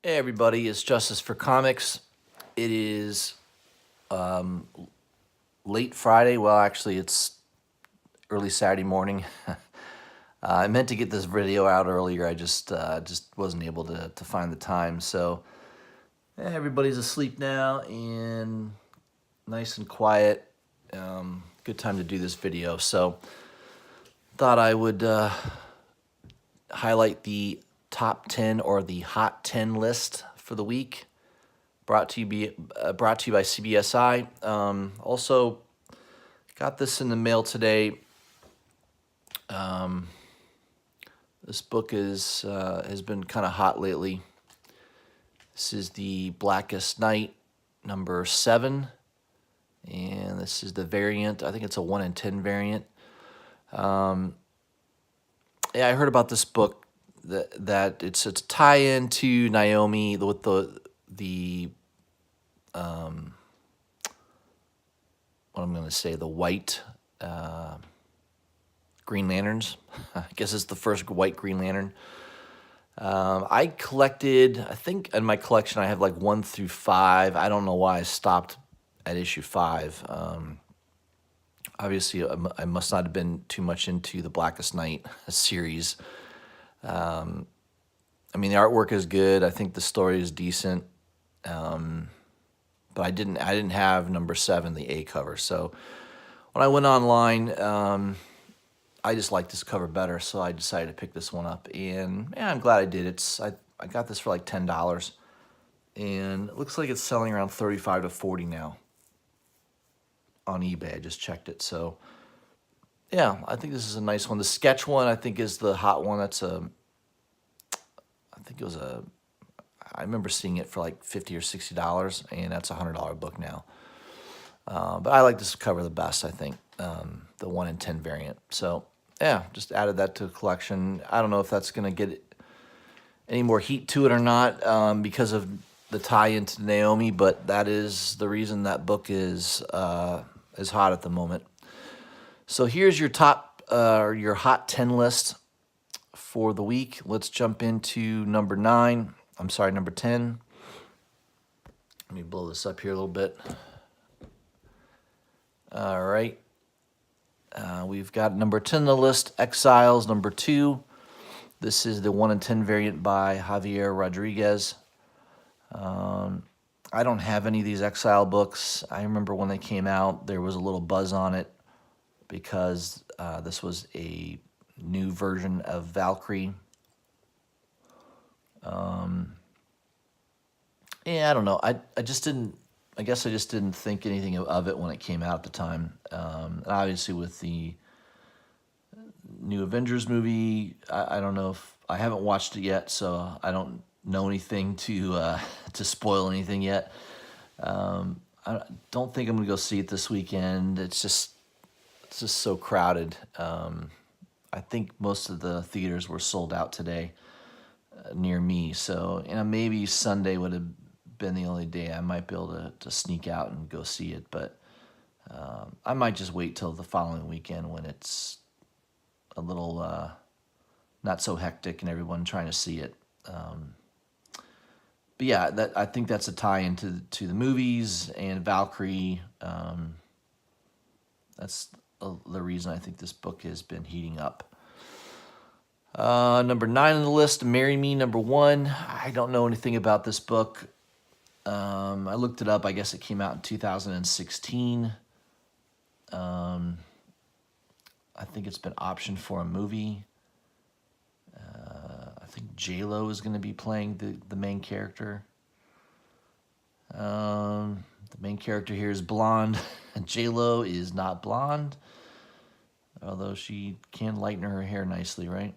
Hey everybody, it's Justice for Comics. It is um, late Friday. Well, actually, it's early Saturday morning. I meant to get this video out earlier. I just wasn't able to find the time. So everybody's asleep now and nice and quiet. Good time to do this video. So thought I would highlight the top 10 or the hot 10 list for the week. Brought to you by CBSI. Also, got this in the mail today. This book has been kind of hot lately. This is the Blackest Night, number 7, and this is the variant. I think it's a 1 in 10 variant. Yeah, I heard about this book that it's a tie-in to Naomi with the what I'm going to say, the white Green Lanterns. I guess it's the first white Green Lantern. I collected, I think in my collection I have like 1 through 5. I don't know why I stopped at issue 5. Obviously, I must not have been too much into the Blackest Night series. I mean, the artwork is good. I think the story is decent. But I didn't have number 7, the A cover. So when I went online, I just liked this cover better, so I decided to pick this one up. And yeah, I'm glad I did. I got this for like $10, and it looks like it's selling around 35 to 40 now on eBay. I just checked it. So yeah, I think this is a nice one. The sketch one I think is the hot one. I think it was I remember seeing it for like $50 or $60, and that's a $100 book now. But I like this cover the best, I think, the 1 in 10 variant. So yeah, just added that to the collection. I don't know if that's going to get any more heat to it or not because of the tie-in to Naomi, but that is the reason that book is hot at the moment. So here's your your hot 10 list for the week. Let's jump into number 9. I'm sorry, number 10. Let me blow this up here a little bit. All right. We've got number 10 on the list, Exiles, number 2. This is the 1 in 10 variant by Javier Rodriguez. I don't have any of these Exile books. I remember when they came out, there was a little buzz on it because this was a new version of Valkyrie. Yeah, I don't know. I just didn't. I guess I just didn't think anything of it when it came out at the time. Obviously, with the new Avengers movie, I don't know if I haven't watched it yet, so I don't know anything to spoil anything yet. I don't think I'm gonna go see it this weekend. It's just so crowded. I think most of the theaters were sold out today near me, so maybe Sunday would have been the only day I might be able to sneak out and go see it, but I might just wait till the following weekend when it's a little not so hectic and everyone trying to see it. But yeah, I think that's a tie-in to the movies and Valkyrie. That's the reason I think this book has been heating up. Number 9 on the list, Marry Me, number 1. I don't know anything about this book. I looked it up. I guess it came out in 2016. I think it's been optioned for a movie. I think J-Lo is going to be playing the main character. The main character here is blonde. J-Lo is not blonde, although she can lighten her hair nicely, right?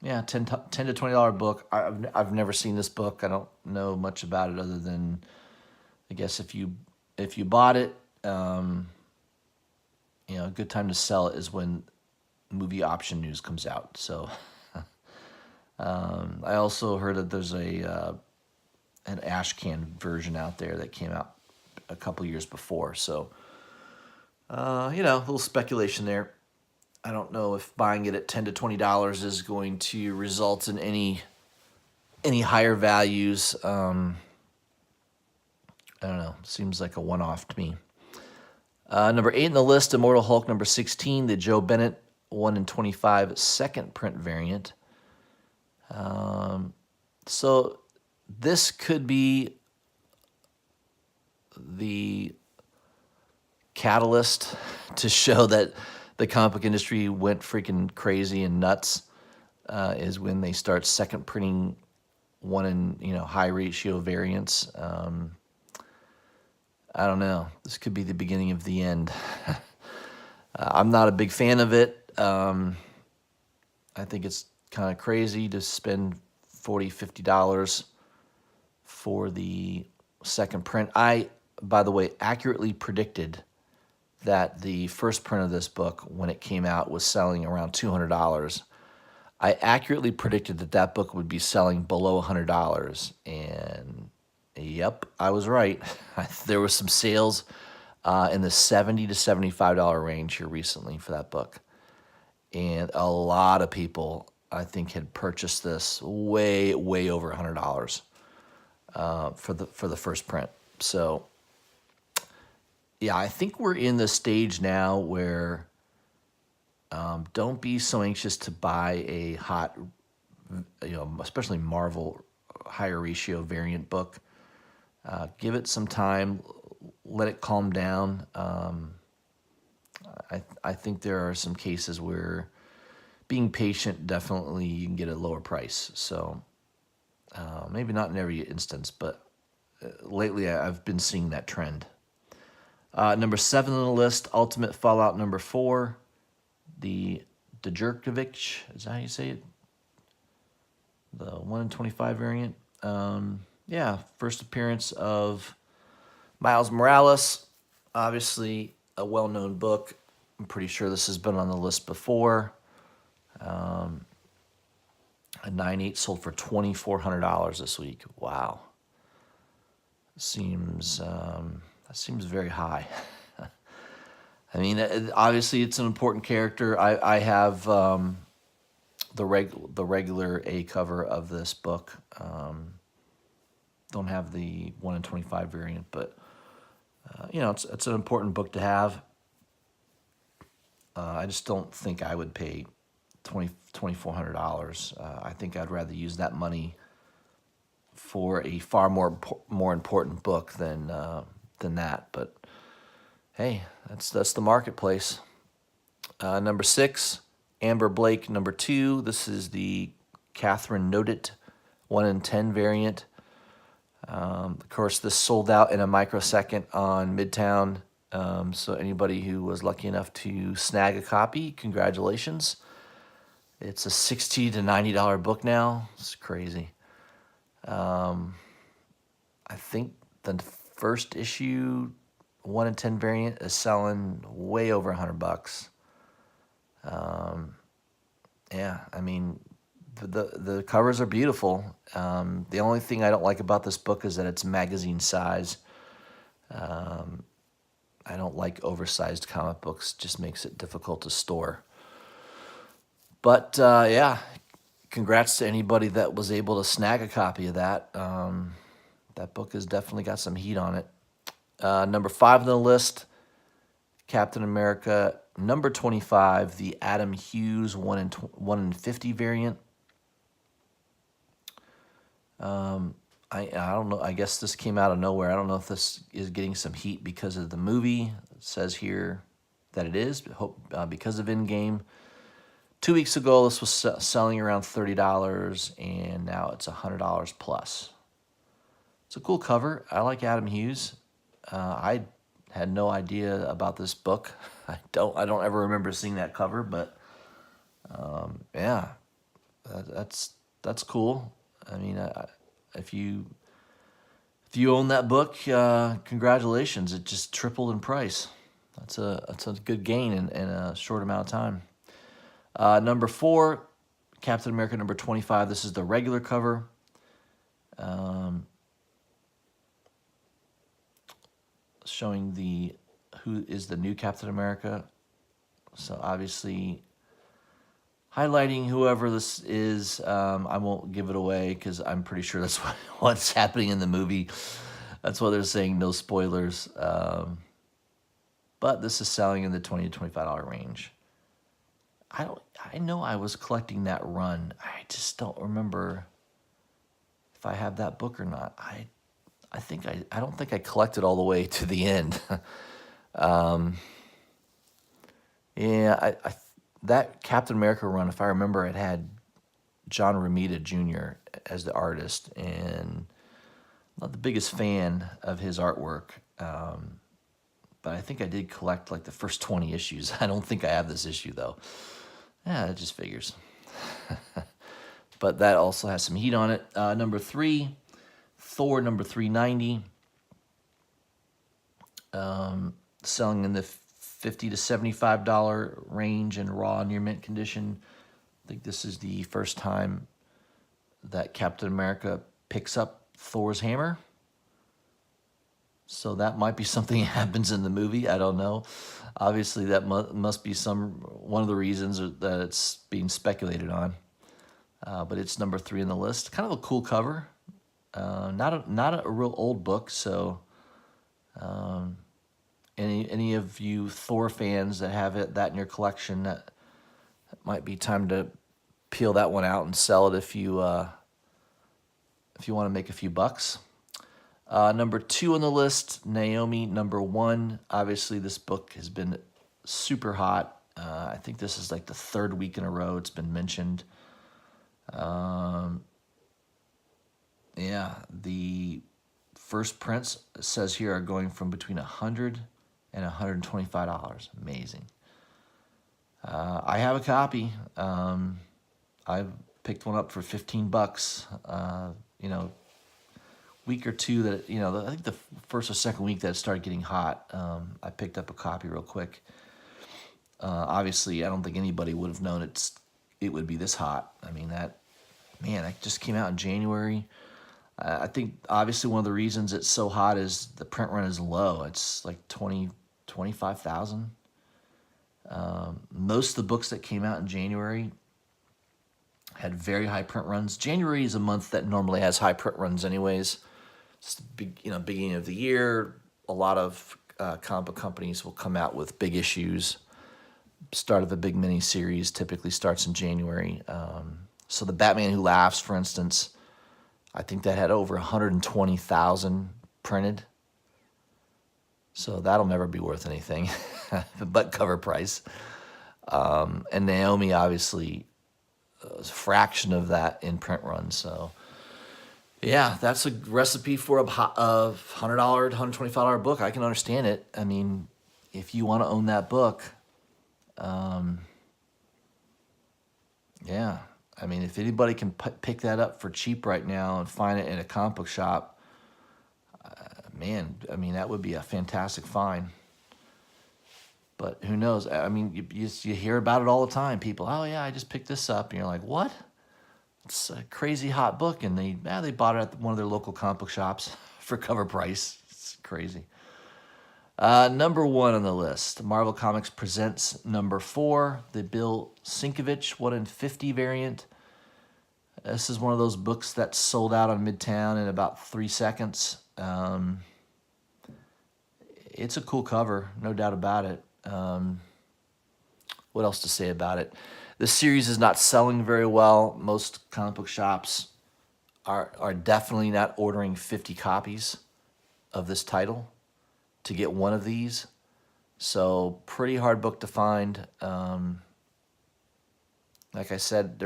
Yeah, $10 to $20 book. I've never seen this book. I don't know much about it other than, I guess if you bought it, a good time to sell it is when movie option news comes out. So I also heard that there's an ashcan version out there that came out a couple years before. So a little speculation there. I don't know if buying it at $10 to $20 is going to result in any any higher values. I don't know. Seems like a one-off to me. Number 8 in the list, Immortal Hulk number 16, the Joe Bennett 1 in 25 second print variant. So this could be the catalyst to show that the comic book industry went freaking crazy and nuts, is when they start second printing one in high ratio variants. I don't know. This could be the beginning of the end. I'm not a big fan of it. I think it's kind of crazy to spend $40, $50 for the second print. I, by the way, accurately predicted that the first print of this book, when it came out, was selling around $200. I accurately predicted that that book would be selling below $100, and yep, I was right. There were some sales in the $70 to $75 range here recently for that book, and a lot of people, I think, had purchased this way over $100 for the first print. So yeah, I think we're in the stage now where don't be so anxious to buy a hot, especially Marvel higher ratio variant book. Give it some time, let it calm down. I think there are some cases where being patient, definitely you can get a lower price. So maybe not in every instance, but lately I've been seeing that trend. Number 7 on the list, Ultimate Fallout number 4, the Djurkovic, is that how you say it? The 1 in 25 variant. Yeah, first appearance of Miles Morales, obviously a well-known book. I'm pretty sure this has been on the list before. A 9/8 sold for $2,400 this week. Wow. That seems very high. I mean, obviously it's an important character. I have the regular A cover of this book. Don't have the 1 in 25 variant, but it's an important book to have. I just don't think I would pay $2,400. I think I'd rather use that money for a far more important book than that. But hey, that's the marketplace. Number 6, Amber Blake number 2. This is the Catherine Nodet 1 in 10 variant. Of course, this sold out in a microsecond on Midtown. So anybody who was lucky enough to snag a copy, congratulations. It's a $60 to $90 book now. It's crazy. I think the first issue 1 in 10 variant is selling way over $100. Yeah, I mean, the covers are beautiful. The only thing I don't like about this book is that it's magazine size. I don't like oversized comic books. Just makes it difficult to store. But yeah, congrats to anybody that was able to snag a copy of that. That book has definitely got some heat on it. Number 5 on the list, Captain America number 25, the Adam Hughes 1 in 50 variant. I don't know. I guess this came out of nowhere. I don't know if this is getting some heat because of the movie. It says here that it is, because of Endgame. 2 weeks ago, this was selling around $30, and now it's $100 plus. It's a cool cover. I like Adam Hughes. I had no idea about this book. I don't ever remember seeing that cover, but yeah, that's cool. I mean, if you own that book, congratulations! It just tripled in price. That's a good gain in a short amount of time. Number 4, Captain America number 25. This is the regular cover. Showing who is the new Captain America. So obviously highlighting whoever this is. I won't give it away because I'm pretty sure that's what's happening in the movie. That's why they're saying no spoilers. But this is selling in the $20 to $25 range. I know I was collecting that run. I just don't remember if I have that book or not. I don't think I collected all the way to the end. Yeah, that Captain America run, if I remember, it had John Romita Jr. as the artist, and I'm not the biggest fan of his artwork. But I think I did collect like the first 20 issues. I don't think I have this issue though. Yeah, it just figures. But that also has some heat on it. Number 3, Thor number 390. Selling in the $50 to $75 range in raw near mint condition. I think this is the first time that Captain America picks up Thor's hammer. So that might be something that happens in the movie. I don't know. Obviously, that must be one of the reasons that it's being speculated on. But it's number 3 on the list. Kind of a cool cover. Not a real old book. So any of you Thor fans that have that in your collection, that might be time to peel that one out and sell it if you want to make a few bucks. Number 2 on the list, Naomi, number 1. Obviously, this book has been super hot. I think this is like the 3rd week in a row it's been mentioned. Yeah, the first prints, it says here, are going from between $100 and $125. Amazing. I have a copy. I picked one up for $15. Week or two that, I think the first or second week that it started getting hot, I picked up a copy real quick. Obviously, I don't think anybody would have known it would be this hot. I mean, that just came out in January. I think, obviously, one of the reasons it's so hot is the print run is low. It's like 25,000. Most of the books that came out in January had very high print runs. January is a month that normally has high print runs anyways. It's the beginning of the year. A lot of comic book companies will come out with big issues. Start of a big mini series typically starts in January. So the Batman Who Laughs, for instance, I think that had over 120,000 printed. So that'll never be worth anything but cover price. And Naomi, obviously, a fraction of that in print run. So yeah, that's a recipe for a $100, $125 book. I can understand it. I mean, if you want to own that book, yeah. I mean, if anybody can pick that up for cheap right now and find it in a comic book shop, man, I mean, that would be a fantastic find. But who knows? I mean, you hear about it all the time. People, oh yeah, I just picked this up, and you're like, what? It's a crazy hot book, and they bought it at one of their local comic book shops for cover price. It's crazy. Number 1 on the list, Marvel Comics presents number 4, the Bill Sienkiewicz 1 in 50 variant. This is one of those books that sold out on Midtown in about 3 seconds. It's a cool cover, no doubt about it. What else to say about it? This series is not selling very well. Most comic book shops are definitely not ordering 50 copies of this title to get one of these. So pretty hard book to find. Like I said,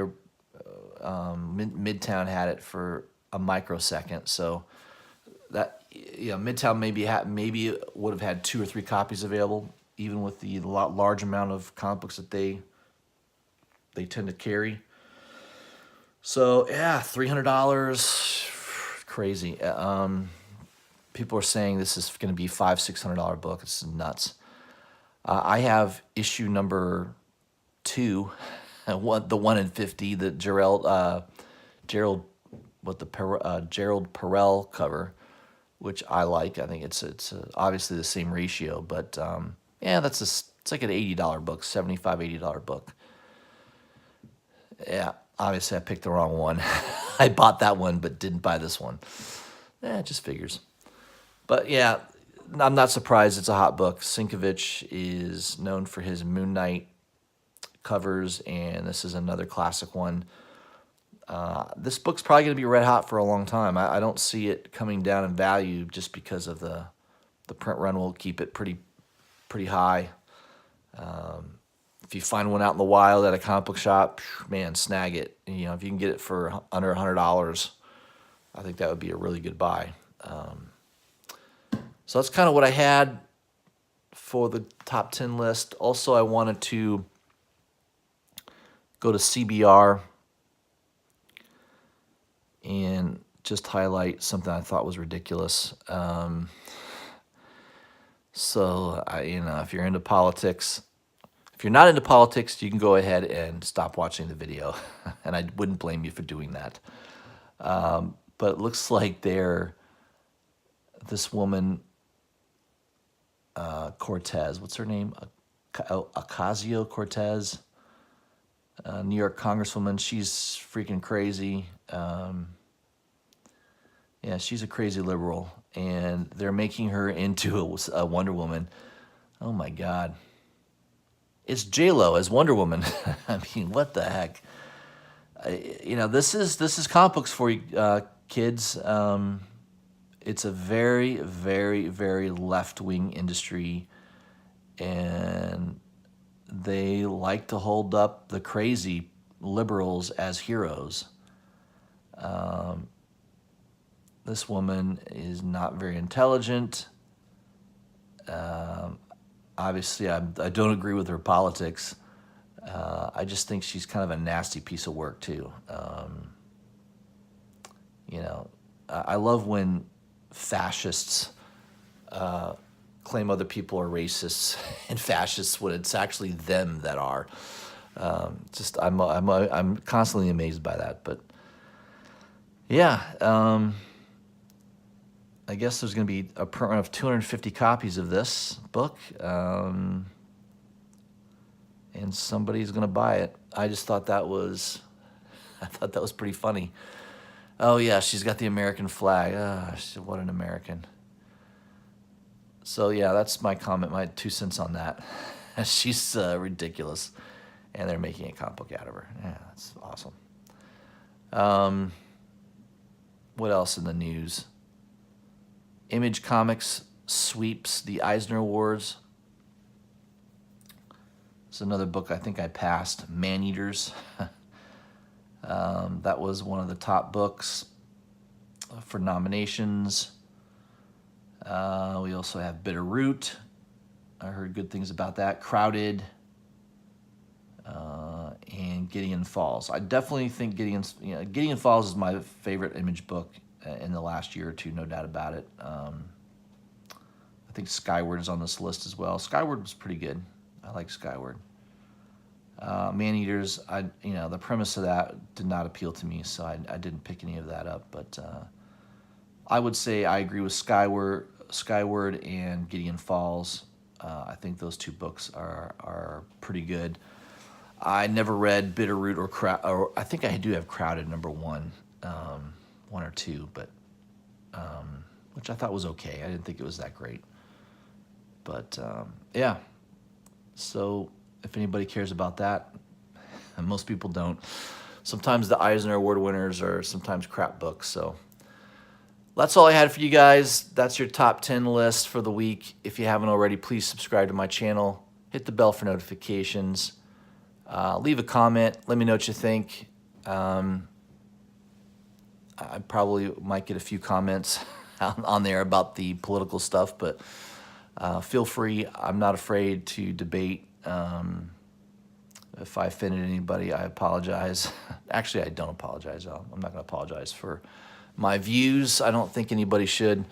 Midtown had it for a microsecond. So that Midtown maybe would have had 2 or 3 copies available, even with the large amount of comic books that they tend to carry. So yeah, $300, crazy. People are saying this is going to be a $500-$600 book. It's nuts. I have issue number 2, the 1 in 50, the Gerald Perel cover, which I like. I think it's obviously the same ratio, but yeah, it's like an $80 book, $75-$80 book. Yeah, obviously I picked the wrong one. I bought that one, but didn't buy this one. It just figures. But yeah, I'm not surprised it's a hot book. Sienkiewicz is known for his Moon Knight covers, and this is another classic one. This book's probably going to be red hot for a long time. I don't see it coming down in value just because of the print run will keep it pretty high. If you find one out in the wild at a comic book shop, man, snag it. You know, if you can get it for under $100, I think that would be a really good buy. So that's kind of what I had for the top 10 list. Also, I wanted to go to CBR and just highlight something I thought was ridiculous. If you're into politics, if you're not into politics, you can go ahead and stop watching the video, and I wouldn't blame you for doing that. But it looks like this woman, Cortez, what's her name? Ocasio-Cortez, New York Congresswoman. She's freaking crazy. Yeah, she's a crazy liberal, and they're making her into a Wonder Woman. Oh my God. It's J-Lo as Wonder Woman. I mean, what the heck? This is comic books for you, kids. It's a very, very, very left-wing industry, and they like to hold up the crazy liberals as heroes. This woman is not very intelligent. Obviously, I don't agree with her politics. I just think she's kind of a nasty piece of work, too. I love when fascists claim other people are racists and fascists when it's actually them that are. I'm constantly amazed by that. But yeah, I guess there's going to be a print run of 250 copies of this book, and somebody's going to buy it. I thought that was pretty funny. Oh yeah, she's got the American flag. What an American. So yeah, that's my comment, my 2 cents on that. She's ridiculous, and they're making a comic book out of her. Yeah, that's awesome. What else in the news? Image Comics sweeps the Eisner Awards. It's another book I think I passed, Man-Eaters. That was one of the top books for nominations. We also have Bitter Root. I heard good things about that. Crowded, and Gideon Falls. I definitely think Gideon Falls is my favorite Image book in the last year or two, no doubt about it. I think Skyward is on this list as well. Skyward was pretty good. I like Skyward. Man-Eaters, the premise of that did not appeal to me, so I didn't pick any of that up. But I would say I agree with Skyward and Gideon Falls. I think those 2 books are pretty good. I never read Bitter Root or I think I do have Crowded number 1. 1 or 2, but which I thought was okay. I didn't think it was that great. But yeah, so if anybody cares about that, and most people don't, sometimes the Eisner Award winners are sometimes crap books. So that's all I had for you guys. That's your top 10 list for the week. If you haven't already, please subscribe to my channel. Hit the bell for notifications. Leave a comment. Let me know what you think. I probably might get a few comments on there about the political stuff, but feel free. I'm not afraid to debate. If I offended anybody, I apologize. Actually, I don't apologize. I'm not going to apologize for my views. I don't think anybody should.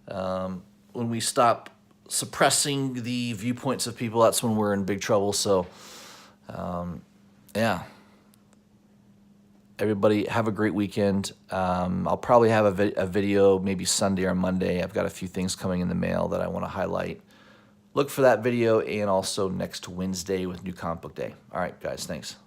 When we stop suppressing the viewpoints of people, that's when we're in big trouble. So, yeah. Everybody have a great weekend. I'll probably have a video maybe Sunday or Monday. I've got a few things coming in the mail that I want to highlight. Look for that video, and also next Wednesday with New Comic Book Day. All right, guys, thanks.